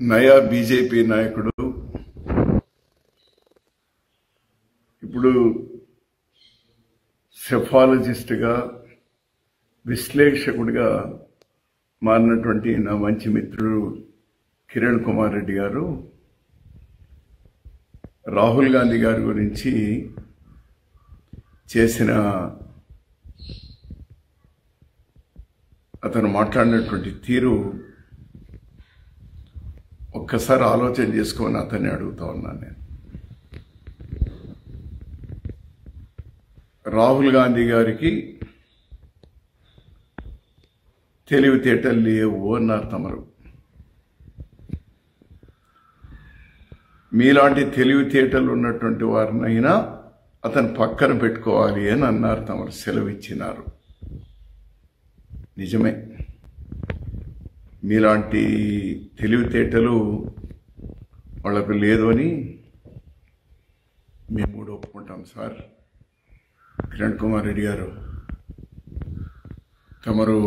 నయా బీజేపీ నాయకుడు ఇప్పుడు సెఫాలజిస్ట్గా విశ్లేషకుడిగా మారినటువంటి నా మంచి మిత్రుడు కిరణ్ కుమార్ రెడ్డి గారు రాహుల్ గాంధీ గారి గురించి చేసిన అతను మాట్లాడినటువంటి తీరు ఒక్కసారి ఆలోచన చేసుకొని అతన్ని అడుగుతా ఉన్నాను నేను. రాహుల్ గాంధీ గారికి తెలివితేటలు లేవు అన్నారు తమరు. మీలాంటి తెలివితేటలు ఉన్నటువంటి వారినైనా అతను పక్కన పెట్టుకోవాలి అని అన్నారు తమరు, సెలవిచ్చినారు. నిజమే, మీలాంటి తెలివితేటలు వాళ్ళకు లేదు అని మేము కూడా ఒప్పుకుంటాం సార్. కిరణ్ కుమార్ రెడ్డి గారు, తమరు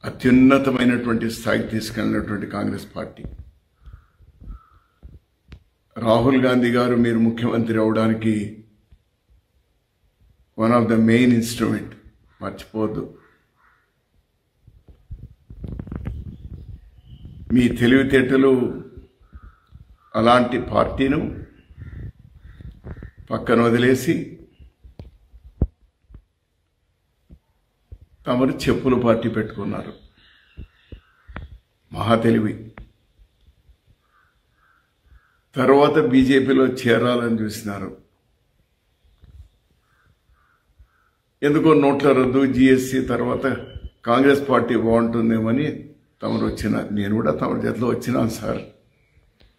అత్యున్నతమైనటువంటి స్థాయికి తీసుకెళ్ళినటువంటి కాంగ్రెస్ పార్టీ, రాహుల్ గాంధీ గారు మీరు ముఖ్యమంత్రి అవడానికి one of the main instrument, మర్చిపోవద్దు. మీ తెలివితేటలు అలాంటి పార్టీను పక్కన వదిలేసి తమరు చెప్పుల పార్టీ పెట్టుకున్నారు. మహా తెలివి. తర్వాత బీజేపీలో చేరాలని చూసినారు. ఎందుకో నోట్ల రద్దు, జిఎస్టీ తర్వాత కాంగ్రెస్ పార్టీ బాగుంటుందేమని తమరు వచ్చిన, నేను కూడా తమరి జతలో వచ్చినాను సార్.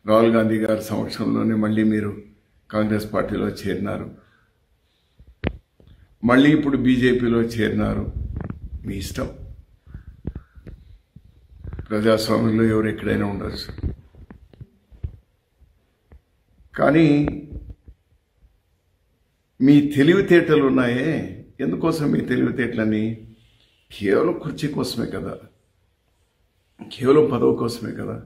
రాహుల్ గాంధీ గారి సమక్షంలోనే మళ్ళీ మీరు కాంగ్రెస్ పార్టీలో చేరినారు, మళ్ళీ ఇప్పుడు బీజేపీలో చేరినారు. మీ ఇష్టం. ప్రజాస్వామ్యంలో ఎవరు ఎక్కడైనా ఉండొచ్చు. కానీ మీ తెలివితేటలు ఉన్నాయే, ఎందుకోసం మీ తెలివితేటలని? కేవలం కుర్చీ కోసమే కదా, కేవలం పదవి కోసమే కదా.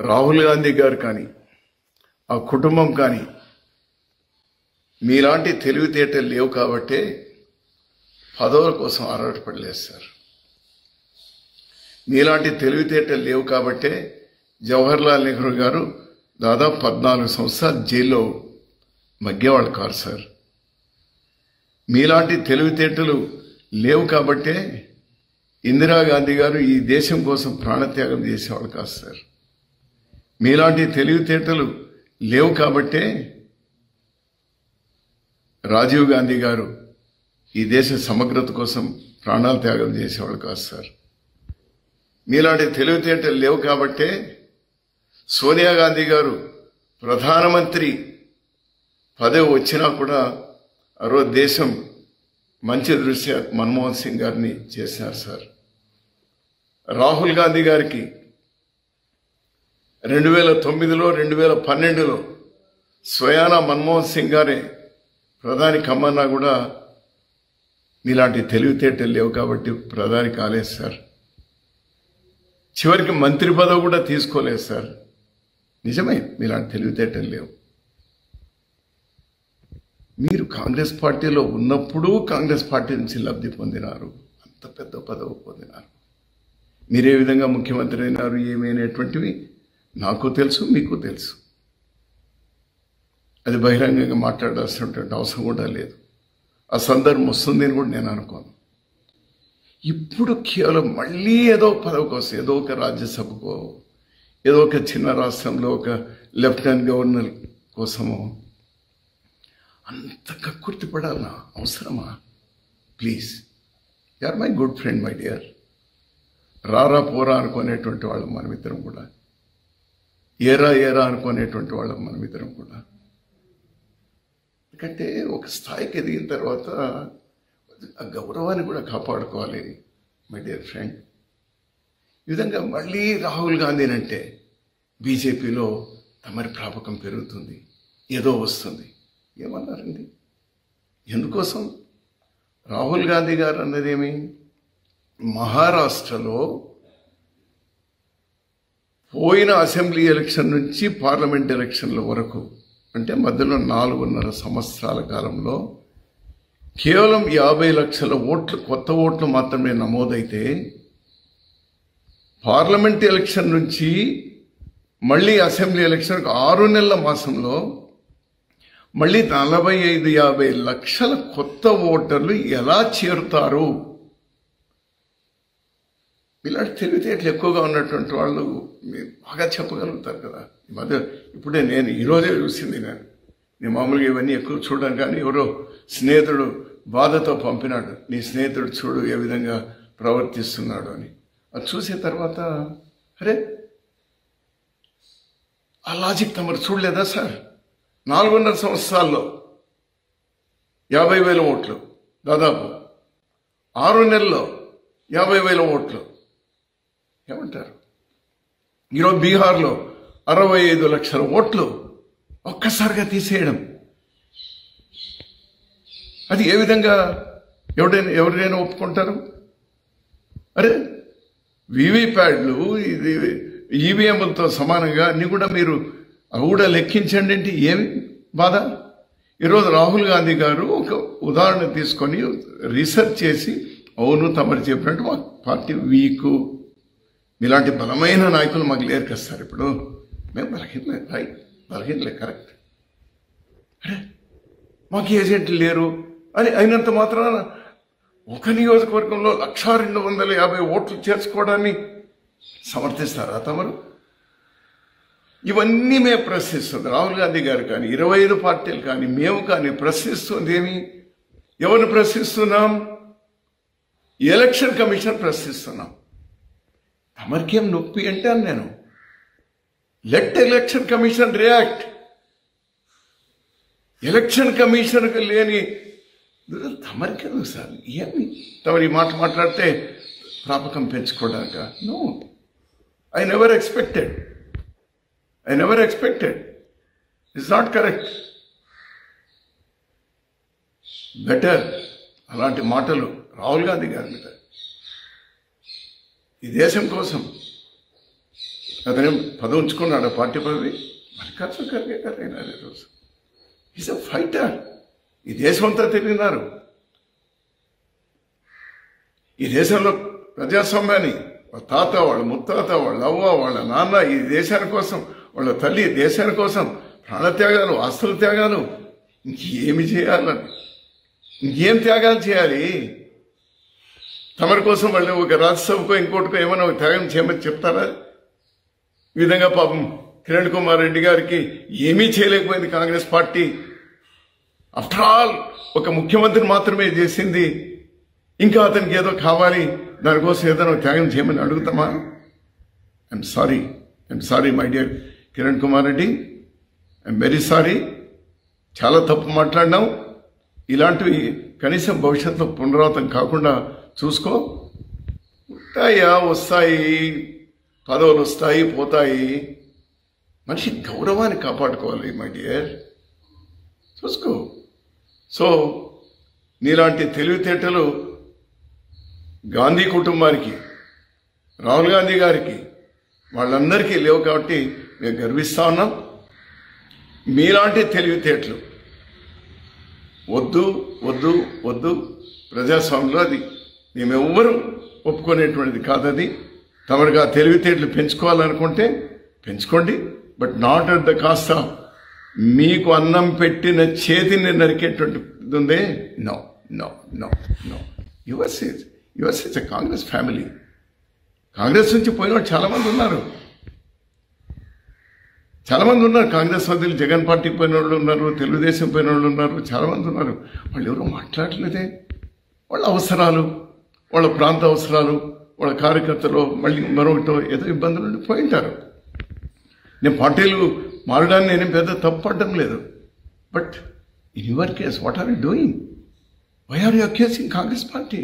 రాహుల్ గాంధీ గారు కానీ ఆ కుటుంబం కానీ మీలాంటి తెలివితేటలు లేవు కాబట్టే పదవుల కోసం ఆరాటపడలేదు సార్. మీలాంటి తెలివితేటలు లేవు కాబట్టే జవహర్లాల్ నెహ్రూ గారు దాదాపు 14 సంవత్సరాలు జైల్లో మగ్గేవాళ్ళు కాదు సార్. మీలాంటి తెలివితేటలు లేవు కాబట్టే ఇందిరాగాంధీ గారు ఈ దేశం కోసం ప్రాణత్యాగం చేసేవాళ్ళు కాదు సార్. మీలాంటి తెలివితేటలు లేవు కాబట్టే రాజీవ్ గాంధీ గారు ఈ దేశ సమగ్రత కోసం ప్రాణాలు త్యాగం చేసేవాళ్ళు కాదు సార్. మీలాంటి తెలివితేటలు లేవు కాబట్టే సోనియా గాంధీ గారు ప్రధానమంత్రి పదవి వచ్చినా కూడా ఆ రోజు దేశం మంచి దృష్ట్యా మన్మోహన్ సింగ్ గారిని చేసినారు సార్. రాహుల్ గాంధీ గారికి 2009లో 2012లో స్వయాన మన్మోహన్ సింగ్ గారే ప్రధాని కమ్మన్నా కూడా మీలాంటి తెలివితేటలు లేవు కాబట్టి ప్రధాని కాలేదు సార్. చివరికి మంత్రి పదవి కూడా తీసుకోలేదు సార్. నిజమే, మీలాంటి తెలివితేటలు లేవు. మీరు కాంగ్రెస్ పార్టీలో ఉన్నప్పుడు కాంగ్రెస్ పార్టీ నుంచి లబ్ధి పొందినారు, అంత పెద్ద పదవి పొందినారు. మీరే విధంగా ముఖ్యమంత్రి అయినారు ఏమైనటువంటివి నాకు తెలుసు, మీకు తెలుసు. అది బహిరంగంగా మాట్లాడాల్సినటువంటి అవసరం కూడా లేదు. ఆ సందర్భం వస్తుందని కూడా నేను అనుకోను. ఇప్పుడు కేవలం మళ్ళీ ఏదో పదవి కోసం, ఏదో ఒక రాజ్యసభకో, ఏదో ఒక చిన్న రాష్ట్రంలో ఒక లెఫ్టినెంట్ గవర్నర్ కోసమో అంత కక్కుర్తి పడాలనా? అవసరమా? Please, you are my good friend my dear. రారా పోరా అనుకునేటువంటి వాళ్ళం మనమిద్దరం కూడా, ఏరా ఏరా అనుకునేటువంటి వాళ్ళం మనమిద్దరం కూడా. ఎందుకంటే ఒక స్థాయికి ఎదిగిన తర్వాత ఆ గౌరవాన్ని కూడా కాపాడుకోవాలి మై డియర్ ఫ్రెండ్. ఈ విధంగా మళ్ళీ రాహుల్ గాంధీనంటే బీజేపీలో తమరి ప్రాపకం పెరుగుతుంది, ఏదో వస్తుంది. ఏమన్నారండి? ఎందుకోసం? రాహుల్ గాంధీ గారు అన్నదేమి? మహారాష్ట్రలో పోయిన అసెంబ్లీ ఎలక్షన్ నుంచి పార్లమెంట్ ఎలక్షన్ల వరకు అంటే మధ్యలో 4.5 సంవత్సరాల కాలంలో కేవలం 50 లక్షల ఓట్లు కొత్త ఓట్లు మాత్రమే నమోదైతే పార్లమెంట్ ఎలక్షన్ నుంచి మళ్ళీ అసెంబ్లీ ఎలక్షన్ 6 నెలల మాసంలో మళ్ళీ 45-50 లక్షల కొత్త ఓటర్లు ఎలా చేరుతారు? ఇలాంటి తెలివితేటలు ఎక్కువగా ఉన్నటువంటి వాళ్ళు బాగా చెప్పగలుగుతారు కదా. ఈ మధ్య ఇప్పుడే నేను ఈరోజే చూసింది. నేను మామూలుగా ఇవన్నీ ఎక్కువ చూడడం, కానీ ఎవరో స్నేహితుడు బాధతో పంపినాడు, నీ స్నేహితుడు చూడు ఏ విధంగా ప్రవర్తిస్తున్నాడు అని. అది చూసిన తర్వాత అరే ఆ లాజిక్ తమరు చూడలేదా సార్? 4.5 సంవత్సరాల్లో 50,000 ఓట్లు, దాదాపు 6 నెలల్లో 50,000 ఓట్లు. ఏమంటారు? ఈరోజు బీహార్లో 65 లక్షల ఓట్లు ఒక్కసారిగా తీసేయడం, అది ఏ విధంగా ఎవరైనా ఒప్పుకుంటారు? అరే వీవీప్యాడ్లు ఇది ఈవీఎంలతో సమానంగా అన్ని కూడా మీరు అవి కూడా లెక్కించండి అంటే ఏమి బాధ? ఈరోజు రాహుల్ గాంధీ గారు ఒక ఉదాహరణ తీసుకొని రీసెర్చ్ చేసి అవును తమరు చెప్పినట్టు మా పార్టీ వీకు, మీలాంటి బలమైన నాయకులు మాకు లేరు కదా సార్, ఇప్పుడు మేము బలహీనలే, రైట్, బలహీనలే, కరెక్ట్. అరే మాకు ఏజెంట్లు లేరు అని అయినంత మాత్రాన ఒక నియోజకవర్గంలో 1,250 ఓట్లు చేర్చుకోవడాన్ని సమర్థిస్తారా తమరు? ఇవన్నీ మేము ప్రశ్నిస్తుంది రాహుల్ గాంధీ గారు కానీ 25 పార్టీలు కానీ మేము కానీ ప్రశ్నిస్తుంది ఏమి? ఎవరిని ప్రశ్నిస్తున్నాం? ఎలక్షన్ కమిషన్ ప్రశ్నిస్తున్నాం. తమరికేం నొప్పి అంటే అని నేను let election commission react. Election కమిషన్కి లేని తమరికేం సార్ ఏమి? తమరు ఈ మాట మాట్లాడితే ప్రాపకం పెంచుకోవడాక? No, I never expected. It's not correct. Better అలాంటి మాటలు రాహుల్ గాంధీ గారి మీద. ఈ దేశం కోసం అతనే పదవి ఉంచుకున్నాడు, పార్టీ పదవి. మల్లికార్జున ఖర్గే గారు అయినారు ఈరోజు. Is a fighter. ఈ దేశం అంతా తిరిగినారు. ఈ దేశంలో ప్రజాస్వామ్యాన్ని వాళ్ళ తాత, వాళ్ళ ముత్తాత, వాళ్ళ అవ్వ, వాళ్ళ నాన్న ఈ దేశాని కోసం, వాళ్ళ తల్లి దేశాని కోసం ప్రాణత్యాగాలు, ఆస్తుల త్యాగాలు, ఇంకేమి చేయాలని, ఇంకేం త్యాగాలు చేయాలి? తమరి కోసం వాళ్ళు ఒక రాజ్యసభకో ఇంకోటికో ఏమైనా ఒక త్యాగం చేయమని చెప్తారా? ఈ విధంగా పాపం కిరణ్ కుమార్ రెడ్డి గారికి ఏమీ చేయలేకపోయింది కాంగ్రెస్ పార్టీ. ఆఫ్టర్ ఆల్ ఒక ముఖ్యమంత్రిని మాత్రమే చేసింది. ఇంకా అతనికి ఏదో కావాలి, దానికోసం ఏదైనా త్యాగం చేయమని అడుగుతామా? I'm sorry my dear Kiran Kumar Reddy, I'm very sorry. చాలా తప్పు మాట్లాడినాం. ఇలాంటివి కనీసం భవిష్యత్తులో పునరావృతం కాకుండా చూసుకో. వస్తాయి, పదవులు వస్తాయి, పోతాయి. మనిషి గౌరవాన్ని కాపాడుకోవాలి మై డియర్, చూసుకో. సో నీలాంటి తెలివితేటలు గాంధీ కుటుంబానికి, రాహుల్ గాంధీ గారికి, వాళ్ళందరికీ లేవు కాబట్టి మేము గర్విస్తా ఉన్నాం. మీలాంటి తెలివితేటలు వద్దు వద్దు వద్దు. ప్రజాస్వామ్యంలో అది మేమెవ్వరూ ఒప్పుకునేటువంటిది కాదది. తమరుగా తెలివితేటలు పెంచుకోవాలనుకుంటే పెంచుకోండి, but not at the cost of మీకు అన్నం పెట్టిన చేతిని నరికేటువంటిది ఉందే. No no no no. Yours is a Congress family. Congress నుంచి పోయిన వాళ్ళు చాలామంది ఉన్నారు. కాంగ్రెస్ సభ్యులు జగన్ పార్టీకి పోయిన వాళ్ళు ఉన్నారు, తెలుగుదేశం పోయిన వాళ్ళు ఉన్నారు, చాలామంది ఉన్నారు. వాళ్ళు ఎవరో మాట్లాడలేదే. వాళ్ళ అవసరాలు, వాళ్ళ ప్రాంత అవసరాలు, వాళ్ళ కార్యకర్తలు మళ్ళీ మరొకటో ఏదో ఇబ్బందులు ఉండి పోయింటారు. నేను పార్టీలు మారడాన్ని నేను పెద్ద తప్పడం లేదు. But in your case what are you doing? Why are you accusing Congress party?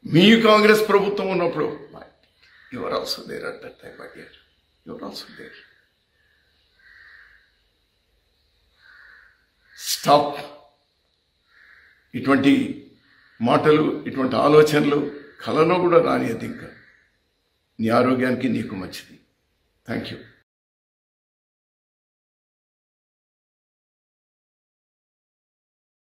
మీ కాంగ్రెస్ ప్రభుత్వం ఉన్నప్పుడు your also there at that time. My dear, your also there. Stop. ఇటువంటి మాటలు, ఇటువంటి ఆలోచనలు కలలో కూడా రానియద్దు ఇంకా. నీ ఆరోగ్యానికి నీకు మంచిది. Thank you.